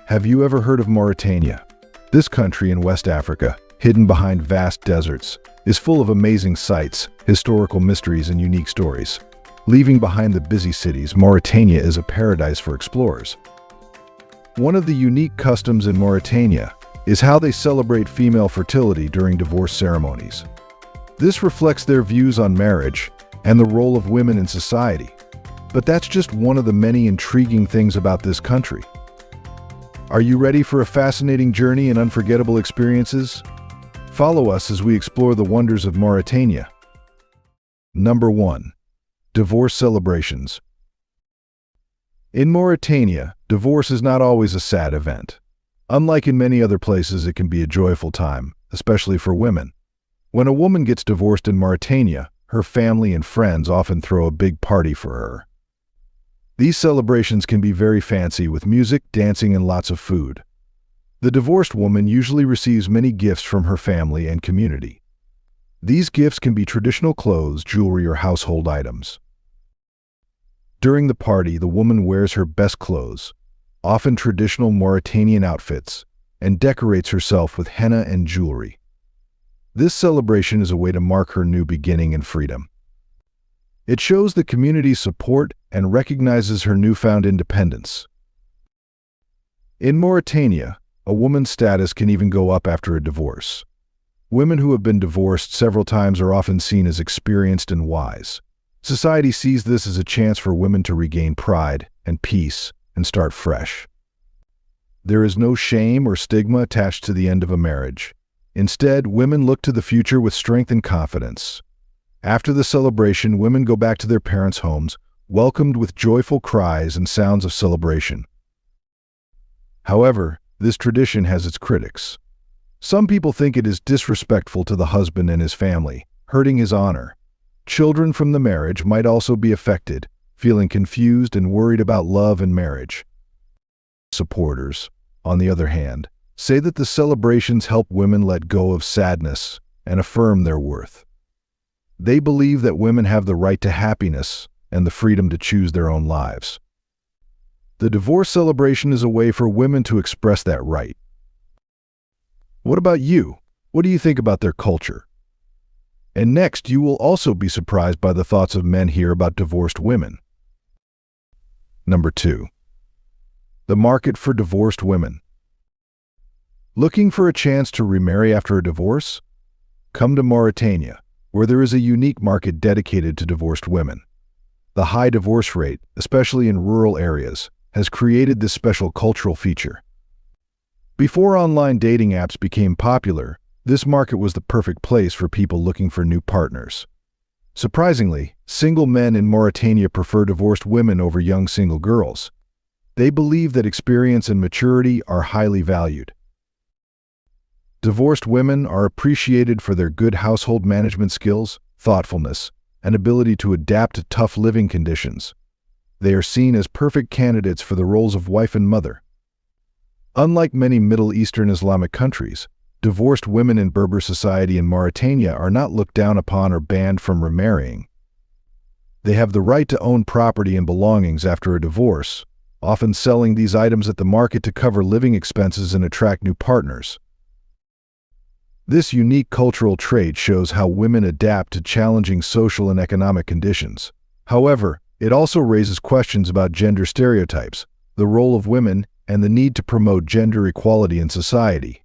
Have you ever heard of Mauritania? This country in West Africa, hidden behind vast deserts, is full of amazing sights, historical mysteries, and unique stories. Leaving behind the busy cities, Mauritania is a paradise for explorers. One of the unique customs in Mauritania is how they celebrate female fertility during divorce ceremonies. This reflects their views on marriage and the role of women in society. But that's just one of the many intriguing things about this country. Are you ready for a fascinating journey and unforgettable experiences? Follow us as we explore the wonders of Mauritania. Number 1. Divorce celebrations. In Mauritania, divorce is not always a sad event. Unlike in many other places, it can be a joyful time, especially for women. When a woman gets divorced in Mauritania, her family and friends often throw a big party for her. These celebrations can be very fancy with music, dancing, and lots of food. The divorced woman usually receives many gifts from her family and community. These gifts can be traditional clothes, jewelry, or household items. During the party, the woman wears her best clothes, often traditional Mauritanian outfits, and decorates herself with henna and jewelry. This celebration is a way to mark her new beginning and freedom. It shows the community's support and recognizes her newfound independence. In Mauritania, a woman's status can even go up after a divorce. Women who have been divorced several times are often seen as experienced and wise. Society sees this as a chance for women to regain pride and peace and start fresh. There is no shame or stigma attached to the end of a marriage. Instead, women look to the future with strength and confidence. After the celebration, women go back to their parents' homes, welcomed with joyful cries and sounds of celebration. However, this tradition has its critics. Some people think it is disrespectful to the husband and his family, hurting his honor. Children from the marriage might also be affected, feeling confused and worried about love and marriage. Supporters, on the other hand, say that the celebrations help women let go of sadness and affirm their worth. They believe that women have the right to happiness and the freedom to choose their own lives. The divorce celebration is a way for women to express that right. What about you? What do you think about their culture? And next, you will also be surprised by the thoughts of men here about divorced women. Number 2. The market for divorced women. Looking for a chance to remarry after a divorce? Come to Mauritania, where there is a unique market dedicated to divorced women. The high divorce rate, especially in rural areas, has created this special cultural feature. Before online dating apps became popular, this market was the perfect place for people looking for new partners. Surprisingly, single men in Mauritania prefer divorced women over young single girls. They believe that experience and maturity are highly valued. Divorced women are appreciated for their good household management skills, thoughtfulness, and ability to adapt to tough living conditions. They are seen as perfect candidates for the roles of wife and mother. Unlike many Middle Eastern Islamic countries, divorced women in Berber society in Mauritania are not looked down upon or banned from remarrying. They have the right to own property and belongings after a divorce, often selling these items at the market to cover living expenses and attract new partners. This unique cultural trait shows how women adapt to challenging social and economic conditions. However, it also raises questions about gender stereotypes, the role of women, and the need to promote gender equality in society.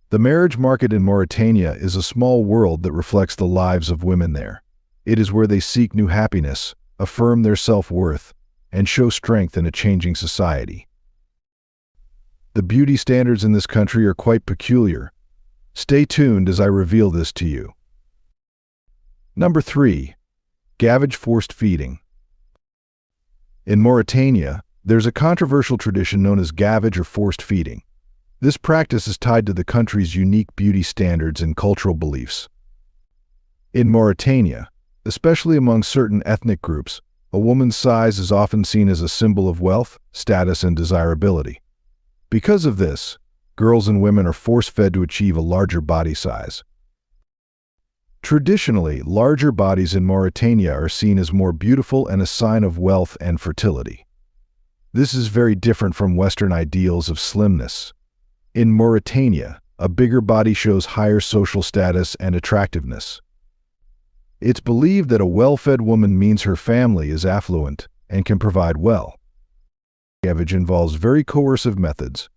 The marriage market in Mauritania is a small world that reflects the lives of women there. It is where they seek new happiness, affirm their self-worth, and show strength in a changing society. The beauty standards in this country are quite peculiar. Stay tuned as I reveal this to you. Number 3. Gavage forced feeding. In Mauritania, there's a controversial tradition known as gavage or forced feeding. This practice is tied to the country's unique beauty standards and cultural beliefs. In Mauritania, especially among certain ethnic groups, a woman's size is often seen as a symbol of wealth, status, and desirability. Because of this, girls and women are force-fed to achieve a larger body size. Traditionally, larger bodies in Mauritania are seen as more beautiful and a sign of wealth and fertility. This is very different from Western ideals of slimness. In Mauritania, a bigger body shows higher social status and attractiveness. It's believed that a well-fed woman means her family is affluent and can provide well. Gavage involves very coercive methods.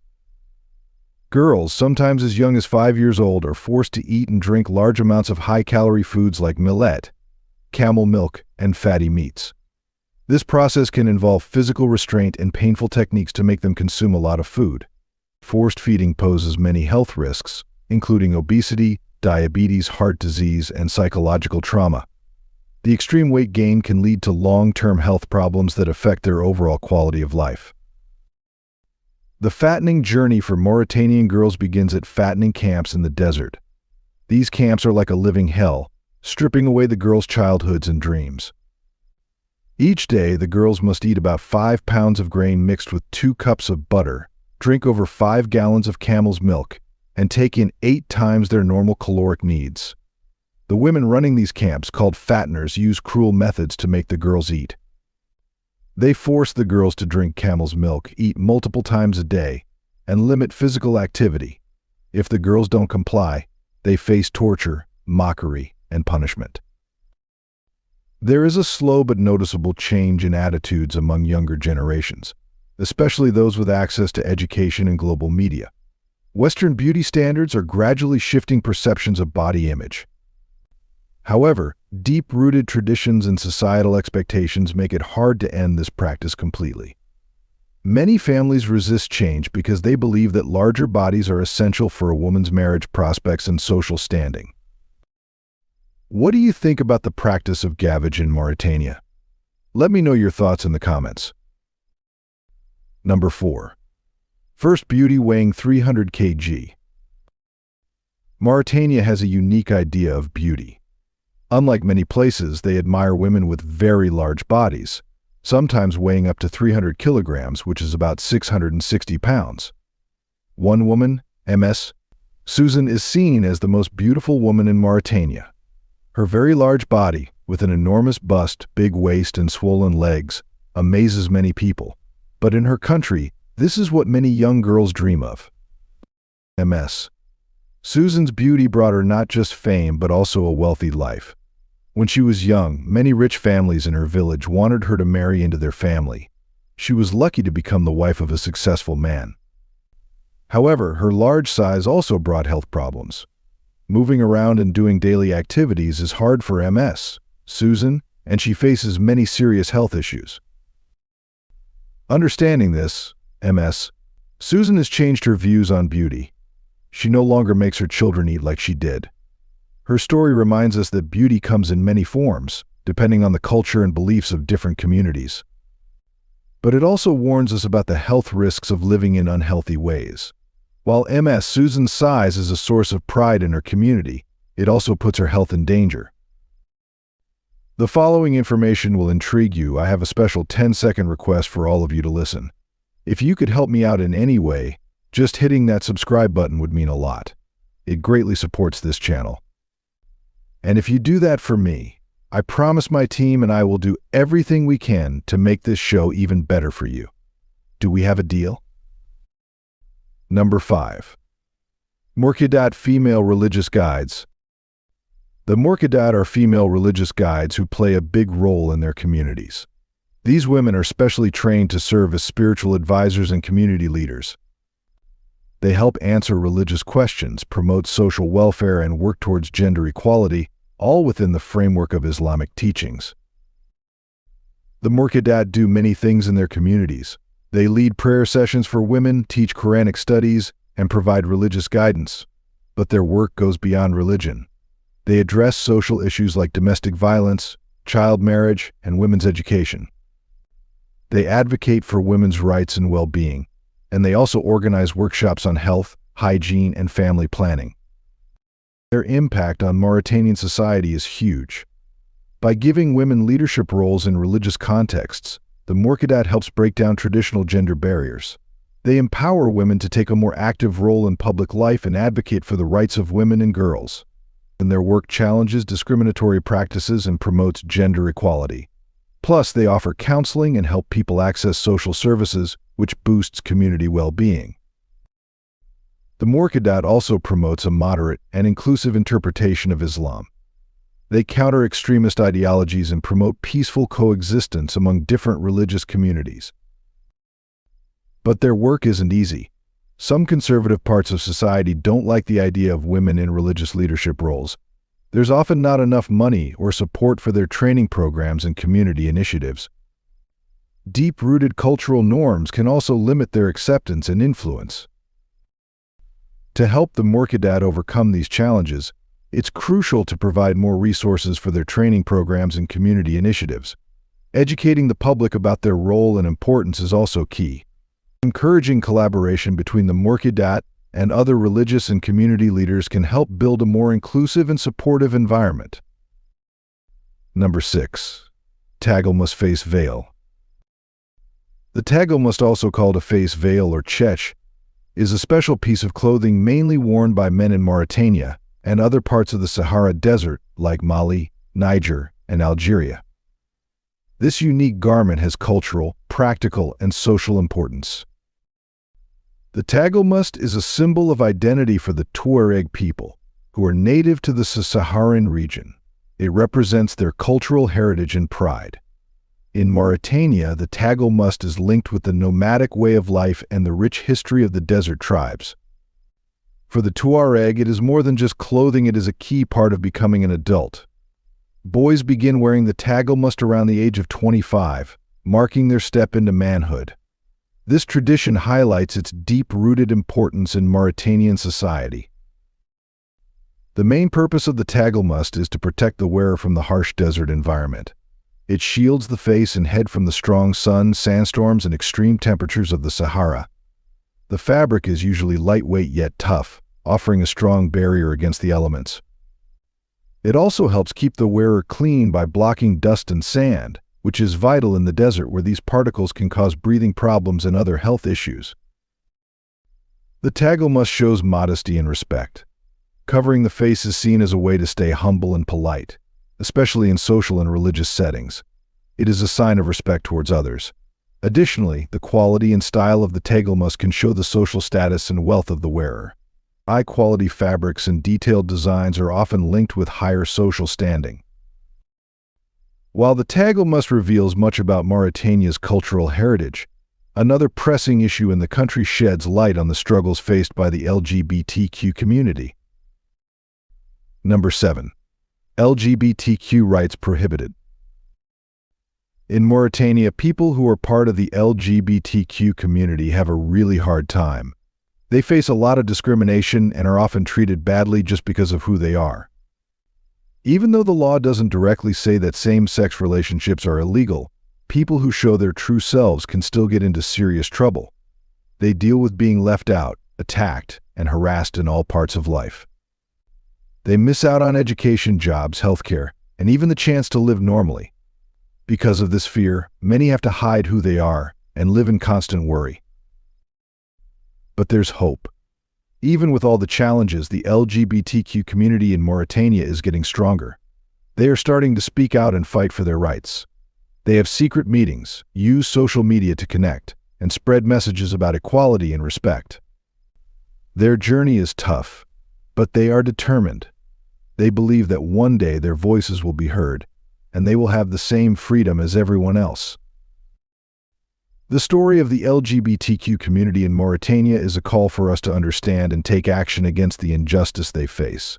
Girls, sometimes as young as 5 years old, are forced to eat and drink large amounts of high-calorie foods like millet, camel milk, and fatty meats. This process can involve physical restraint and painful techniques to make them consume a lot of food. Forced feeding poses many health risks, including obesity, diabetes, heart disease, and psychological trauma. The extreme weight gain can lead to long-term health problems that affect their overall quality of life. The fattening journey for Mauritanian girls begins at fattening camps in the desert. These camps are like a living hell, stripping away the girls' childhoods and dreams. Each day, the girls must eat about 5 pounds of grain mixed with 2 cups of butter, drink over 5 gallons of camel's milk, and take in 8 times their normal caloric needs. The women running these camps, called fatteners, use cruel methods to make the girls eat. They force the girls to drink camel's milk, eat multiple times a day, and limit physical activity. If the girls don't comply, they face torture, mockery, and punishment. There is a slow but noticeable change in attitudes among younger generations, especially those with access to education and global media. Western beauty standards are gradually shifting perceptions of body image. However, deep-rooted traditions and societal expectations make it hard to end this practice completely. Many families resist change because they believe that larger bodies are essential for a woman's marriage prospects and social standing. What do you think about the practice of gavage in Mauritania? Let me know your thoughts in the comments. Number 4. First beauty weighing 300 kg. Mauritania has a unique idea of beauty. Unlike many places, they admire women with very large bodies, sometimes weighing up to 300 kilograms, which is about 660 pounds. One woman, Ms. Susan, is seen as the most beautiful woman in Mauritania. Her very large body, with an enormous bust, big waist, and swollen legs, amazes many people. But in her country, this is what many young girls dream of. Ms. Susan's beauty brought her not just fame but also a wealthy life. When she was young, many rich families in her village wanted her to marry into their family. She was lucky to become the wife of a successful man. However, her large size also brought health problems. Moving around and doing daily activities is hard for Ms. Susan, and she faces many serious health issues. Understanding this, Ms. Susan has changed her views on beauty. She no longer makes her children eat like she did. Her story reminds us that beauty comes in many forms, depending on the culture and beliefs of different communities. But it also warns us about the health risks of living in unhealthy ways. While Ms. Susan's size is a source of pride in her community, it also puts her health in danger. The following information will intrigue you. I have a special 10-second request for all of you to listen. If you could help me out in any way, just hitting that subscribe button would mean a lot. It greatly supports this channel. And if you do that for me, I promise my team and I will do everything we can to make this show even better for you. Do we have a deal? Number 5. Mourchidat female religious guides. The Mourchidat are female religious guides who play a big role in their communities. These women are specially trained to serve as spiritual advisors and community leaders. They help answer religious questions, promote social welfare, and work towards gender equality, all within the framework of Islamic teachings. The Mourchidat do many things in their communities. They lead prayer sessions for women, teach Quranic studies, and provide religious guidance. But their work goes beyond religion. They address social issues like domestic violence, child marriage, and women's education. They advocate for women's rights and well-being, and they also organize workshops on health, hygiene, and family planning. Their impact on Mauritanian society is huge. By giving women leadership roles in religious contexts, the Mourchidat helps break down traditional gender barriers. They empower women to take a more active role in public life and advocate for the rights of women and girls. And their work challenges discriminatory practices and promotes gender equality. Plus, they offer counseling and help people access social services, which boosts community well-being. The Mourchidat also promotes a moderate and inclusive interpretation of Islam. They counter extremist ideologies and promote peaceful coexistence among different religious communities. But their work isn't easy. Some conservative parts of society don't like the idea of women in religious leadership roles. There's often not enough money or support for their training programs and community initiatives. Deep-rooted cultural norms can also limit their acceptance and influence. To help the Mourchidat overcome these challenges, it's crucial to provide more resources for their training programs and community initiatives. Educating the public about their role and importance is also key. Encouraging collaboration between the Mourchidat and other religious and community leaders can help build a more inclusive and supportive environment. Number 6. Tagelmust face veil. The tagelmust, also called a face veil or chech, is a special piece of clothing mainly worn by men in Mauritania and other parts of the Sahara Desert like Mali, Niger, and Algeria. This unique garment has cultural, practical, and social importance. The tagelmust is a symbol of identity for the Tuareg people, who are native to the Saharan region. It represents their cultural heritage and pride. In Mauritania, the tagelmust is linked with the nomadic way of life and the rich history of the desert tribes. For the Tuareg, it is more than just clothing, it is a key part of becoming an adult. Boys begin wearing the tagelmust around the age of 25, marking their step into manhood. This tradition highlights its deep-rooted importance in Mauritanian society. The main purpose of the tagelmust is to protect the wearer from the harsh desert environment. It shields the face and head from the strong sun, sandstorms, and extreme temperatures of the Sahara. The fabric is usually lightweight yet tough, offering a strong barrier against the elements. It also helps keep the wearer clean by blocking dust and sand, which is vital in the desert where these particles can cause breathing problems and other health issues. The tagelmust shows modesty and respect. Covering the face is seen as a way to stay humble and polite, especially in social and religious settings. It is a sign of respect towards others. Additionally, the quality and style of the tagelmust can show the social status and wealth of the wearer. High-quality fabrics and detailed designs are often linked with higher social standing. While the tagelmust reveals much about Mauritania's cultural heritage, another pressing issue in the country sheds light on the struggles faced by the LGBTQ community. Number 7. LGBTQ rights prohibited. In Mauritania, people who are part of the LGBTQ community have a really hard time. They face a lot of discrimination and are often treated badly just because of who they are. Even though the law doesn't directly say that same-sex relationships are illegal, people who show their true selves can still get into serious trouble. They deal with being left out, attacked, and harassed in all parts of life. They miss out on education, jobs, healthcare, and even the chance to live normally. Because of this fear, many have to hide who they are and live in constant worry. But there's hope. Even with all the challenges, the LGBTQ community in Mauritania is getting stronger. They are starting to speak out and fight for their rights. They have secret meetings, use social media to connect, and spread messages about equality and respect. Their journey is tough, but they are determined. They believe that one day their voices will be heard, and they will have the same freedom as everyone else. The story of the LGBTQ community in Mauritania is a call for us to understand and take action against the injustice they face.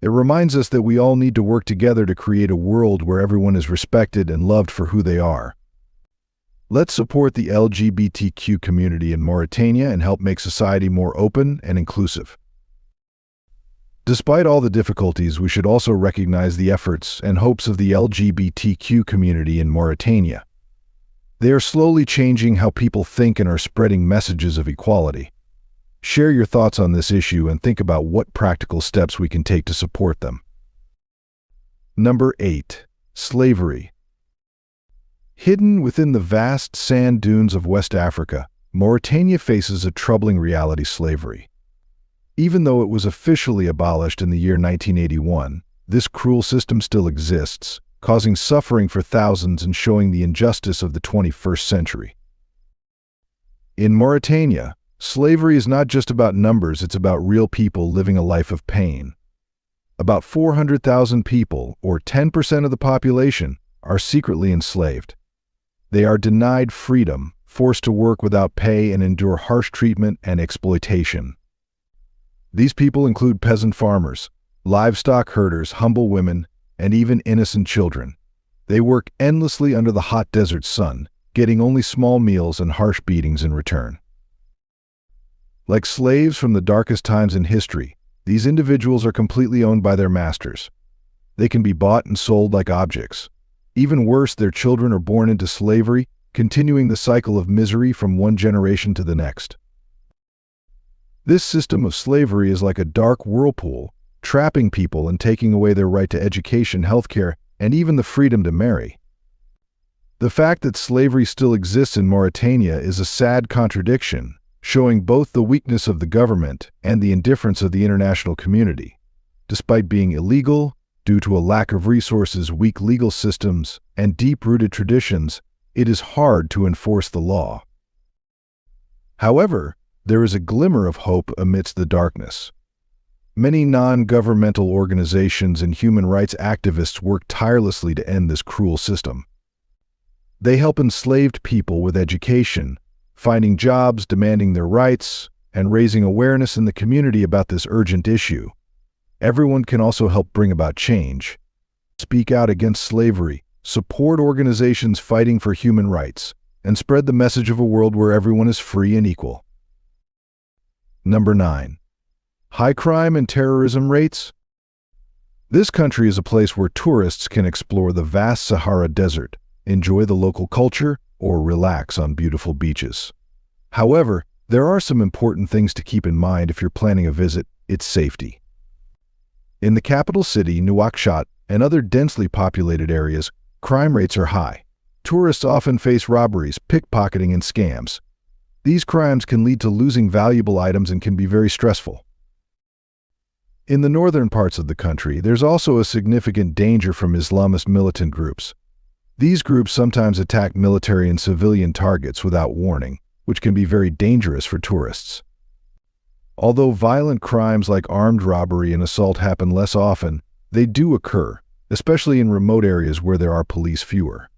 It reminds us that we all need to work together to create a world where everyone is respected and loved for who they are. Let's support the LGBTQ community in Mauritania and help make society more open and inclusive. Despite all the difficulties, we should also recognize the efforts and hopes of the LGBTQ community in Mauritania. They are slowly changing how people think and are spreading messages of equality. Share your thoughts on this issue and think about what practical steps we can take to support them. Number 8. Slavery. Hidden within the vast sand dunes of West Africa, Mauritania faces a troubling reality: slavery. Even though it was officially abolished in the year 1981, this cruel system still exists, causing suffering for thousands and showing the injustice of the 21st century. In Mauritania, slavery is not just about numbers, it's about real people living a life of pain. About 400,000 people, or 10% of the population, are secretly enslaved. They are denied freedom, forced to work without pay, and endure harsh treatment and exploitation. These people include peasant farmers, livestock herders, humble women, and even innocent children. They work endlessly under the hot desert sun, getting only small meals and harsh beatings in return. Like slaves from the darkest times in history, these individuals are completely owned by their masters. They can be bought and sold like objects. Even worse, their children are born into slavery, continuing the cycle of misery from one generation to the next. This system of slavery is like a dark whirlpool, trapping people and taking away their right to education, healthcare, and even the freedom to marry. The fact that slavery still exists in Mauritania is a sad contradiction, showing both the weakness of the government and the indifference of the international community. Despite being illegal, due to a lack of resources, weak legal systems, and deep-rooted traditions, it is hard to enforce the law. However, there is a glimmer of hope amidst the darkness. Many non-governmental organizations and human rights activists work tirelessly to end this cruel system. They help enslaved people with education, finding jobs, demanding their rights, and raising awareness in the community about this urgent issue. Everyone can also help bring about change. Speak out against slavery, support organizations fighting for human rights, and spread the message of a world where everyone is free and equal. Number 9. High crime and terrorism rates. This country is a place where tourists can explore the vast Sahara Desert, enjoy the local culture, or relax on beautiful beaches. However, there are some important things to keep in mind if you're planning a visit: its safety. In the capital city, Nouakchott, and other densely populated areas, crime rates are high. Tourists often face robberies, pickpocketing, and scams. These crimes can lead to losing valuable items and can be very stressful. In the northern parts of the country, there's also a significant danger from Islamist militant groups. These groups sometimes attack military and civilian targets without warning, which can be very dangerous for tourists. Although violent crimes like armed robbery and assault happen less often, they do occur, especially in remote areas where there are police fewer.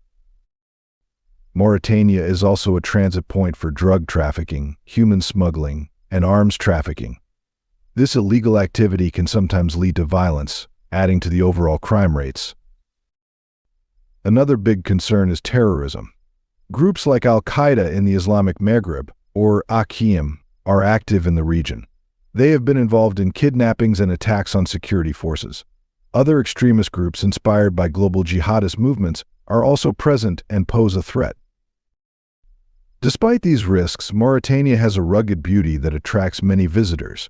Mauritania is also a transit point for drug trafficking, human smuggling, and arms trafficking. This illegal activity can sometimes lead to violence, adding to the overall crime rates. Another big concern is terrorism. Groups like Al-Qaeda in the Islamic Maghreb, or Aqim, are active in the region. They have been involved in kidnappings and attacks on security forces. Other extremist groups inspired by global jihadist movements are also present and pose a threat. Despite these risks, Mauritania has a rugged beauty that attracts many visitors.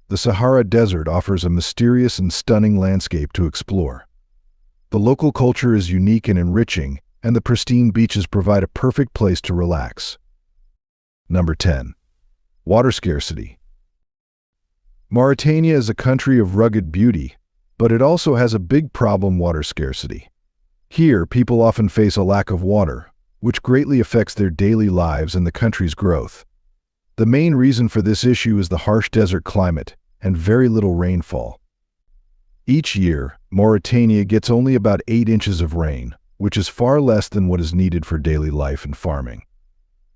The Sahara Desert offers a mysterious and stunning landscape to explore. The local culture is unique and enriching, and the pristine beaches provide a perfect place to relax. Number 10. Water scarcity. Mauritania is a country of rugged beauty, but it also has a big problem: water scarcity. Here, people often face a lack of water, which greatly affects their daily lives and the country's growth. The main reason for this issue is the harsh desert climate and very little rainfall. Each year, Mauritania gets only about 8 inches of rain, which is far less than what is needed for daily life and farming.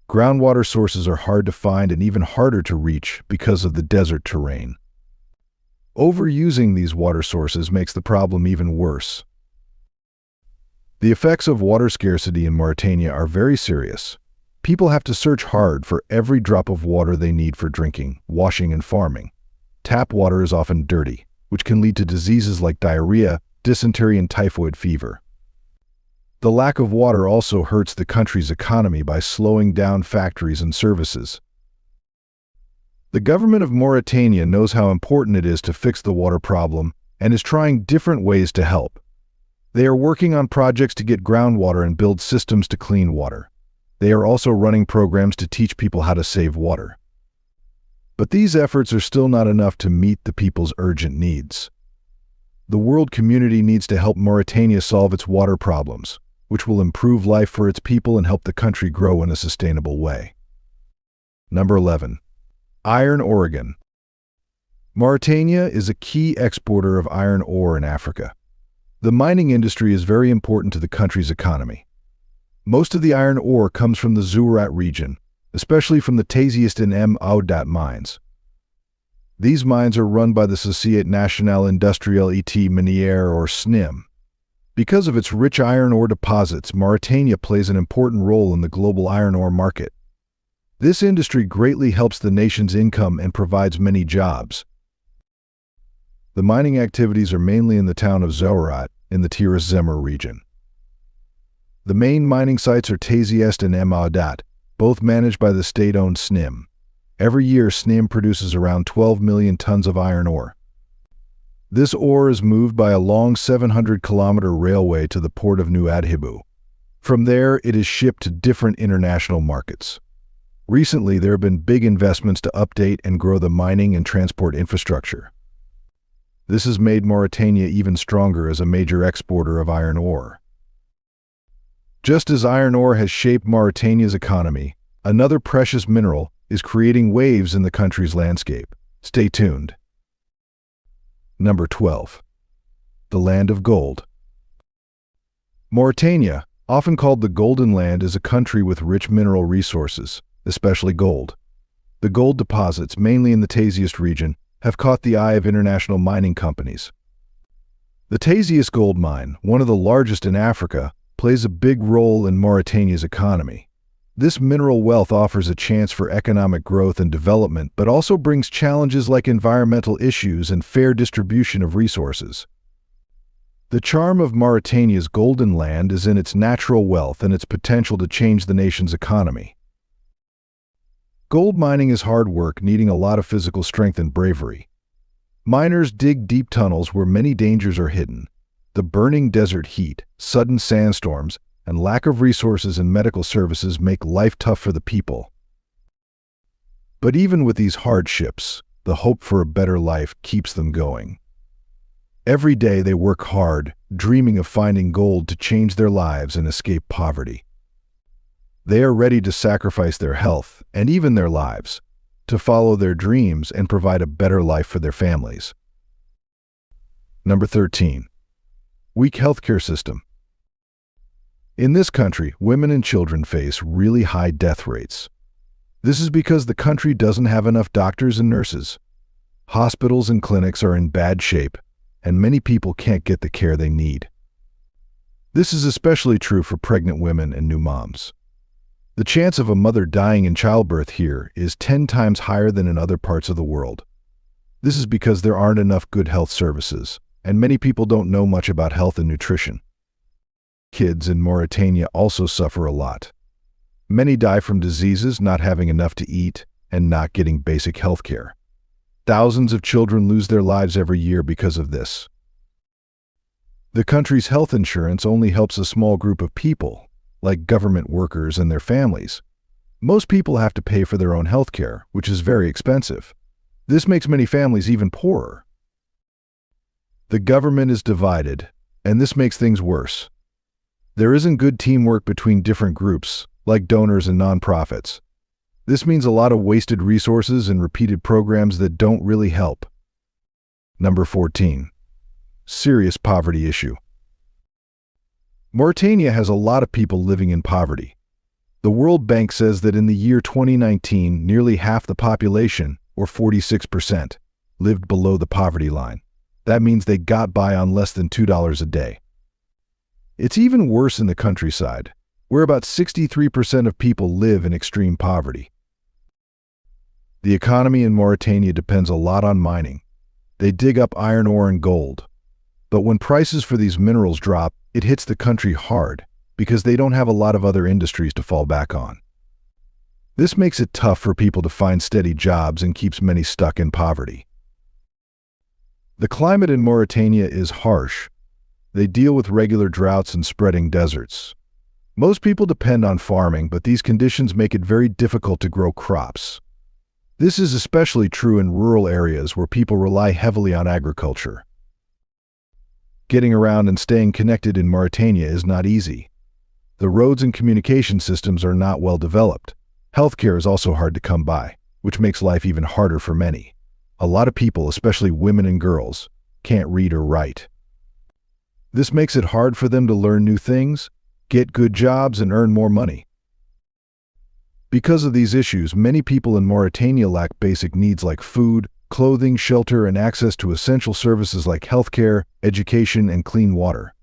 Groundwater sources are hard to find and even harder to reach because of the desert terrain. Overusing these water sources makes the problem even worse. The effects of water scarcity in Mauritania are very serious. People have to search hard for every drop of water they need for drinking, washing, and farming. Tap water is often dirty, which can lead to diseases like diarrhea, dysentery, and typhoid fever. The lack of water also hurts the country's economy by slowing down factories and services. The government of Mauritania knows how important it is to fix the water problem and is trying different ways to help. They are working on projects to get groundwater and build systems to clean water. They are also running programs to teach people how to save water. But these efforts are still not enough to meet the people's urgent needs. The world community needs to help Mauritania solve its water problems, which will improve life for its people and help the country grow in a sustainable way. Number 11. Iron ore. Mauritania is a key exporter of iron ore in Africa. The mining industry is very important to the country's economy. Most of the iron ore comes from the Richat region, especially from the Tagelmust and Mauritanian mines. These mines are run by the Société Nationale Industrielle et Minière or SNIM. Because of its rich iron ore deposits, Mauritania plays an important role in the global iron ore market. This industry greatly helps the nation's income and provides many jobs. The mining activities are mainly in the town of Richat in the terrorism region. The main mining sites are Tagelmust and Mourchidat, both managed by the state-owned SNIM. Every year, SNIM produces around 12 million tons of iron ore. This ore is moved by a long 700-kilometer railway to the port of Nouadhibou. From there, it is shipped to different international markets. Recently, there have been big investments to update and grow the mining and transport infrastructure. This has made Mauritania even stronger as a major exporter of iron ore. Just as iron ore has shaped Mauritania's economy, another precious mineral is creating waves in the country's landscape. Stay tuned. Number 12. The Land of Gold. Mauritania, often called the Golden Land, is a country with rich mineral resources, especially gold. The gold deposits, mainly in the Tagelmust region, have caught the eye of international mining companies. The Tagelmust gold mine, one of the largest in Africa, plays a big role in Mauritania's economy. This mineral wealth offers a chance for economic growth and development, but also brings challenges like environmental issues and fair distribution of resources. The charm of Mauritania's golden land is in its natural wealth and its potential to change the nation's economy. Gold mining is hard work, needing a lot of physical strength and bravery. Miners dig deep tunnels where many dangers are hidden. The burning desert heat, sudden sandstorms, and lack of resources and medical services make life tough for the people. But even with these hardships, the hope for a better life keeps them going. Every day they work hard, dreaming of finding gold to change their lives and escape poverty. They are ready to sacrifice their health, and even their lives, to follow their dreams and provide a better life for their families. Number 13. Weak healthcare system. In this country, women and children face really high death rates. This is because the country doesn't have enough doctors and nurses. Hospitals and clinics are in bad shape, and many people can't get the care they need. This is especially true for pregnant women and new moms. The chance of a mother dying in childbirth here is 10 times higher than in other parts of the world. This is because there aren't enough good health services, and many people don't know much about health and nutrition. Kids in Mauritania also suffer a lot. Many die from diseases, not having enough to eat, and not getting basic health care. Thousands of children lose their lives every year because of this. The country's health insurance only helps a small group of people, like government workers and their families. Most people have to pay for their own health care, which is very expensive. This makes many families even poorer. The government is divided, and this makes things worse. There isn't good teamwork between different groups, like donors and nonprofits. This means a lot of wasted resources and repeated programs that don't really help. Number 14. Serious poverty issue. Mauritania has a lot of people living in poverty. The World Bank says that in the year 2019, nearly half the population, or 46%, lived below the poverty line. That means they got by on less than $2 a day. It's even worse in the countryside, where about 63% of people live in extreme poverty. The economy in Mauritania depends a lot on mining. They dig up iron ore and gold. But when prices for these minerals drop, it hits the country hard because they don't have a lot of other industries to fall back on. This makes it tough for people to find steady jobs and keeps many stuck in poverty. The climate in Mauritania is harsh. They deal with regular droughts and spreading deserts. Most people depend on farming, but these conditions make it very difficult to grow crops. This is especially true in rural areas where people rely heavily on agriculture. Getting around and staying connected in Mauritania is not easy. The roads and communication systems are not well developed. Healthcare is also hard to come by, which makes life even harder for many. A lot of people, especially women and girls, can't read or write. This makes it hard for them to learn new things, get good jobs, and earn more money. Because of these issues, many people in Mauritania lack basic needs like food, clothing, shelter, and access to essential services like healthcare, education, and clean water.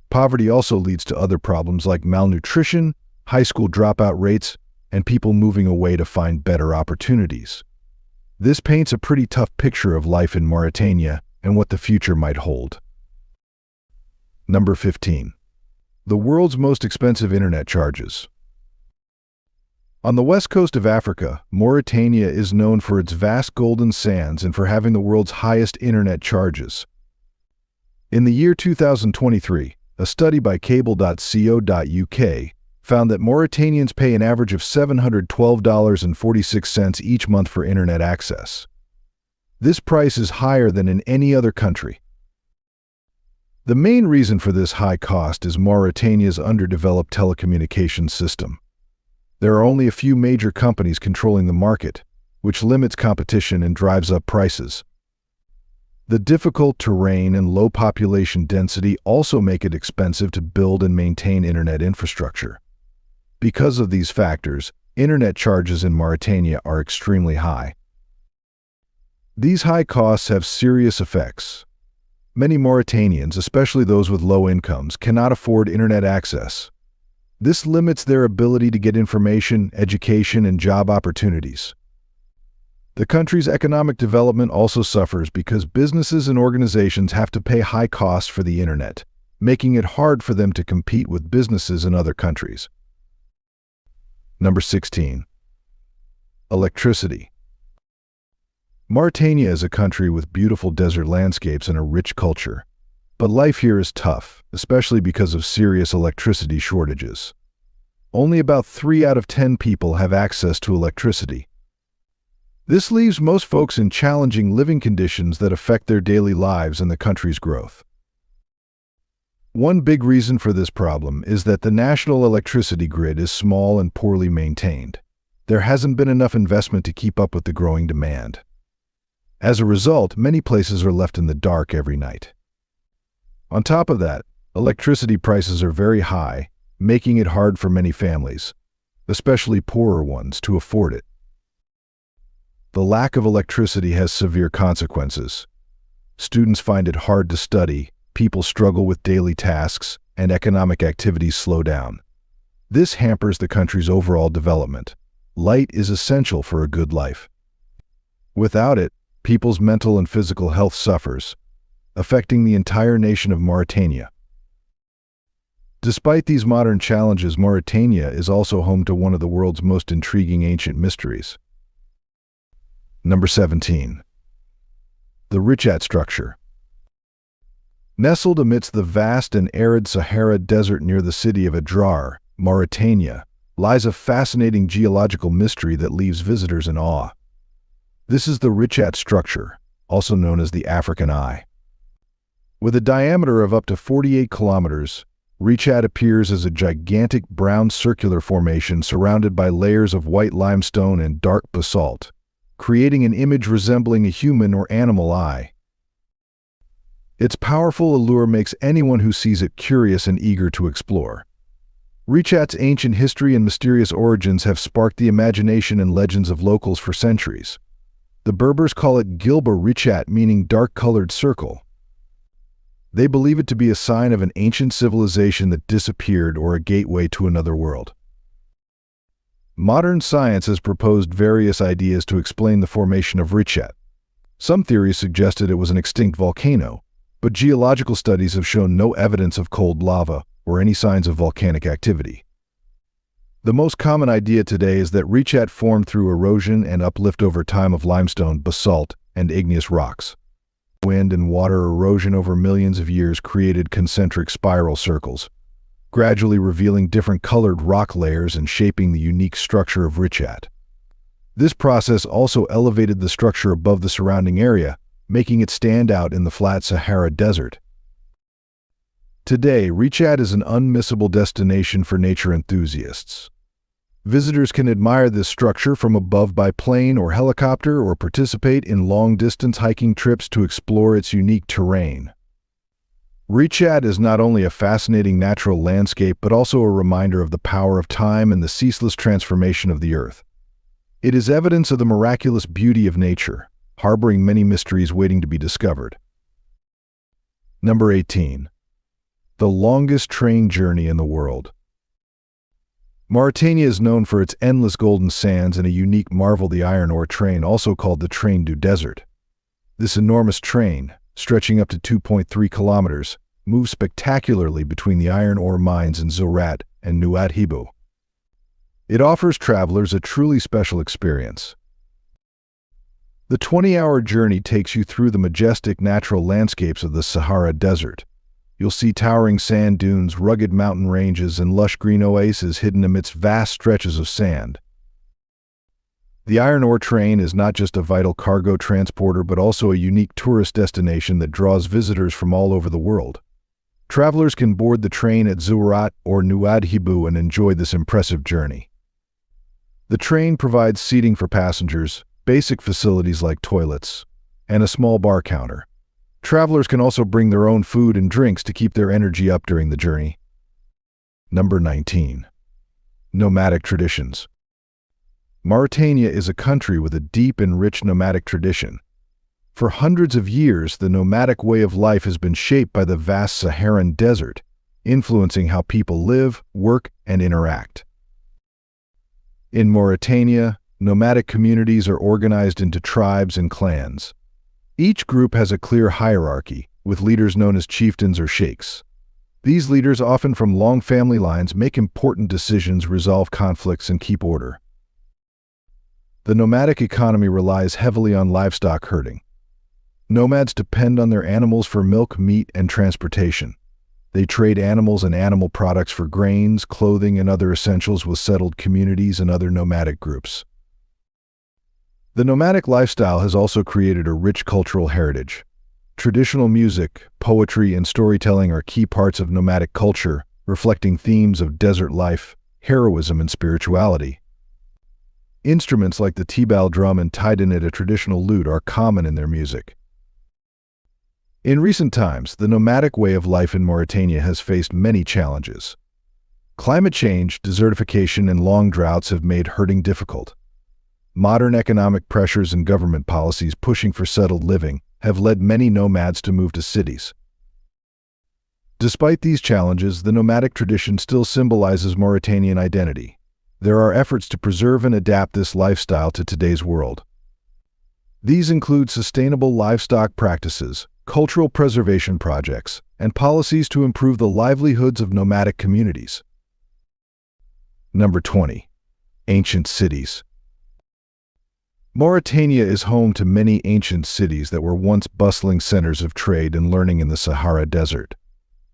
Poverty also leads to other problems like malnutrition, high school dropout rates, and people moving away to find better opportunities. This paints a pretty tough picture of life in Mauritania and what the future might hold. Number 15. The world's most expensive internet charges. On the west coast of Africa, Mauritania is known for its vast golden sands and for having the world's highest internet charges. In the year 2023, a study by Cable.co.uk found that Mauritanians pay an average of $712.46 each month for internet access. This price is higher than in any other country. The main reason for this high cost is Mauritania's underdeveloped telecommunications system. There are only a few major companies controlling the market, which limits competition and drives up prices. The difficult terrain and low population density also make it expensive to build and maintain internet infrastructure. Because of these factors, internet charges in Mauritania are extremely high. These high costs have serious effects. Many Mauritanians, especially those with low incomes, cannot afford internet access. This limits their ability to get information, education, and job opportunities. The country's economic development also suffers because businesses and organizations have to pay high costs for the internet, making it hard for them to compete with businesses in other countries. Number 16. Electricity. Mauritania is a country with beautiful desert landscapes and a rich culture. But life here is tough, especially because of serious electricity shortages. Only about 3 out of 10 people have access to electricity. This leaves most folks in challenging living conditions that affect their daily lives and the country's growth. One big reason for this problem is that the national electricity grid is small and poorly maintained. There hasn't been enough investment to keep up with the growing demand. As a result, many places are left in the dark every night. On top of that, electricity prices are very high, making it hard for many families, especially poorer ones, to afford it. The lack of electricity has severe consequences. Students find it hard to study, people struggle with daily tasks, and economic activities slow down. This hampers the country's overall development. Light is essential for a good life. Without it, people's mental and physical health suffers, affecting the entire nation of Mauritania. Despite these modern challenges, Mauritania is also home to one of the world's most intriguing ancient mysteries. Number 17. The Richat structure. Nestled amidst the vast and arid Sahara Desert near the city of Adrar, Mauritania, lies a fascinating geological mystery that leaves visitors in awe. This is the Richat structure, also known as the African Eye. With a diameter of up to 48 kilometers, Richat appears as a gigantic brown circular formation surrounded by layers of white limestone and dark basalt, creating an image resembling a human or animal eye. Its powerful allure makes anyone who sees it curious and eager to explore. Richat's ancient history and mysterious origins have sparked the imagination and legends of locals for centuries. The Berbers call it Gilba Richat, meaning dark-colored circle. They believe it to be a sign of an ancient civilization that disappeared or a gateway to another world. Modern science has proposed various ideas to explain the formation of Richat. Some theories suggested it was an extinct volcano, but geological studies have shown no evidence of cold lava or any signs of volcanic activity. The most common idea today is that Richat formed through erosion and uplift over time of limestone, basalt, and igneous rocks. Wind and water erosion over millions of years created concentric spiral circles, gradually revealing different colored rock layers and shaping the unique structure of Richat. This process also elevated the structure above the surrounding area, making it stand out in the flat Sahara Desert. Today, Richat is an unmissable destination for nature enthusiasts. Visitors can admire this structure from above by plane or helicopter or participate in long-distance hiking trips to explore its unique terrain. Richat is not only a fascinating natural landscape but also a reminder of the power of time and the ceaseless transformation of the earth. It is evidence of the miraculous beauty of nature, harboring many mysteries waiting to be discovered. Number 18. The longest train journey in the world. Mauritania is known for its endless golden sands and a unique marvel, the iron ore train, also called the Train du Desert. This enormous train, stretching up to 2.3 kilometers, moves spectacularly between the iron ore mines in Richat and Nomadic. It offers travelers a truly special experience. The 20-hour journey takes you through the majestic natural landscapes of the Sahara Desert. You'll see towering sand dunes, rugged mountain ranges, and lush green oases hidden amidst vast stretches of sand. The iron ore train is not just a vital cargo transporter but also a unique tourist destination that draws visitors from all over the world. Travelers can board the train at Richat or Nomadic and enjoy this impressive journey. The train provides seating for passengers, basic facilities like toilets, and a small bar counter. Travelers can also bring their own food and drinks to keep their energy up during the journey. Number 19. Nomadic traditions. Mauritania is a country with a deep and rich nomadic tradition. For hundreds of years, the nomadic way of life has been shaped by the vast Saharan desert, influencing how people live, work, and interact. In Mauritania, nomadic communities are organized into tribes and clans. Each group has a clear hierarchy, with leaders known as chieftains or sheikhs. These leaders, often from long family lines, make important decisions, resolve conflicts, and keep order. The nomadic economy relies heavily on livestock herding. Nomads depend on their animals for milk, meat, and transportation. They trade animals and animal products for grains, clothing, and other essentials with settled communities and other nomadic groups. The nomadic lifestyle has also created a rich cultural heritage. Traditional music, poetry, and storytelling are key parts of nomadic culture, reflecting themes of desert life, heroism, and spirituality. Instruments like the tibal drum and taidinit, a traditional lute, are common in their music. In recent times, the nomadic way of life in Mauritania has faced many challenges. Climate change, desertification, and long droughts have made herding difficult. Modern economic pressures and government policies pushing for settled living have led many nomads to move to cities. Despite these challenges, the nomadic tradition still symbolizes Mauritanian identity. There are efforts to preserve and adapt this lifestyle to today's world. These include sustainable livestock practices, cultural preservation projects, and policies to improve the livelihoods of nomadic communities. Number 20. Ancient cities. Mauritania is home to many ancient cities that were once bustling centers of trade and learning in the Sahara Desert.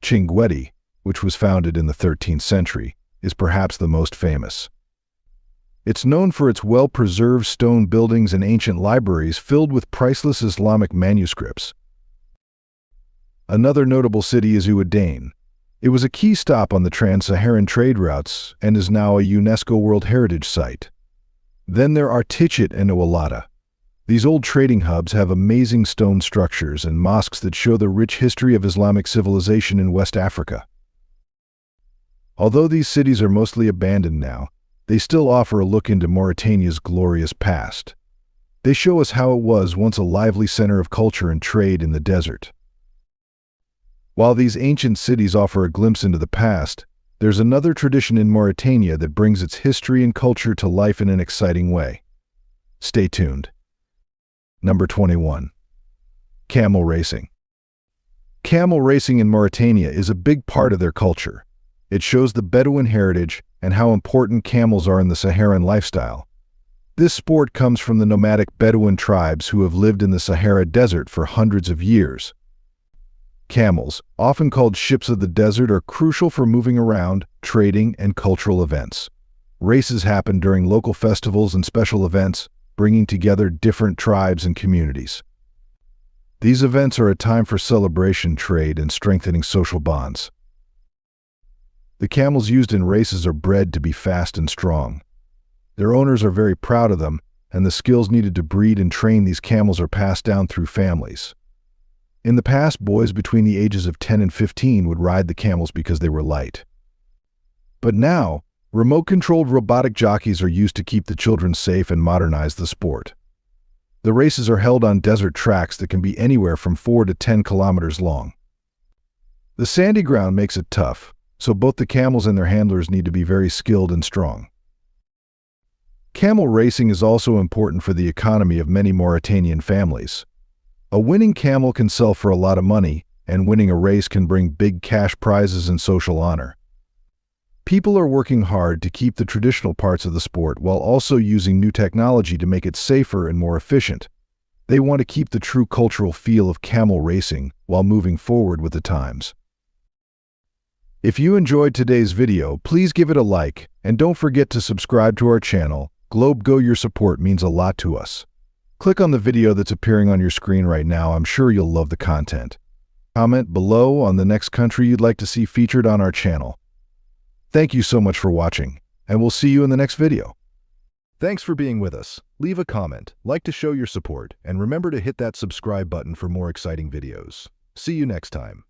Chinguetti, which was founded in the 13th century, is perhaps the most famous. It's known for its well-preserved stone buildings and ancient libraries filled with priceless Islamic manuscripts. Another notable city is Ouaddain. It was a key stop on the trans-Saharan trade routes and is now a UNESCO World Heritage Site. Then there are Richat and Oualata. These old trading hubs have amazing stone structures and mosques that show the rich history of Islamic civilization in West Africa. Although these cities are mostly abandoned now, they still offer a look into Mauritania's glorious past. They show us how it was once a lively center of culture and trade in the desert. While these ancient cities offer a glimpse into the past, there's another tradition in Mauritania that brings its history and culture to life in an exciting way. Stay tuned. Number 21. Camel racing. Camel racing in Mauritania is a big part of their culture. It shows the Bedouin heritage and how important camels are in the Saharan lifestyle. This sport comes from the nomadic Bedouin tribes who have lived in the Sahara Desert for hundreds of years. Camels, often called ships of the desert, are crucial for moving around, trading, and cultural events. Races happen during local festivals and special events, bringing together different tribes and communities. These events are a time for celebration, trade, and strengthening social bonds. The camels used in races are bred to be fast and strong. Their owners are very proud of them, and the skills needed to breed and train these camels are passed down through families. In the past, boys between the ages of 10 and 15 would ride the camels because they were light. But now, remote-controlled robotic jockeys are used to keep the children safe and modernize the sport. The races are held on desert tracks that can be anywhere from 4 to 10 kilometers long. The sandy ground makes it tough, so both the camels and their handlers need to be very skilled and strong. Camel racing is also important for the economy of many Mauritanian families. A winning camel can sell for a lot of money, and winning a race can bring big cash prizes and social honor. People are working hard to keep the traditional parts of the sport while also using new technology to make it safer and more efficient. They want to keep the true cultural feel of camel racing while moving forward with the times. If you enjoyed today's video, please give it a like, and don't forget to subscribe to our channel. Go, your support means a lot to us. Click on the video that's appearing on your screen right now. I'm sure you'll love the content. Comment below on the next country you'd like to see featured on our channel. Thank you so much for watching, and we'll see you in the next video. Thanks for being with us. Leave a comment, like to show your support, and remember to hit that subscribe button for more exciting videos. See you next time.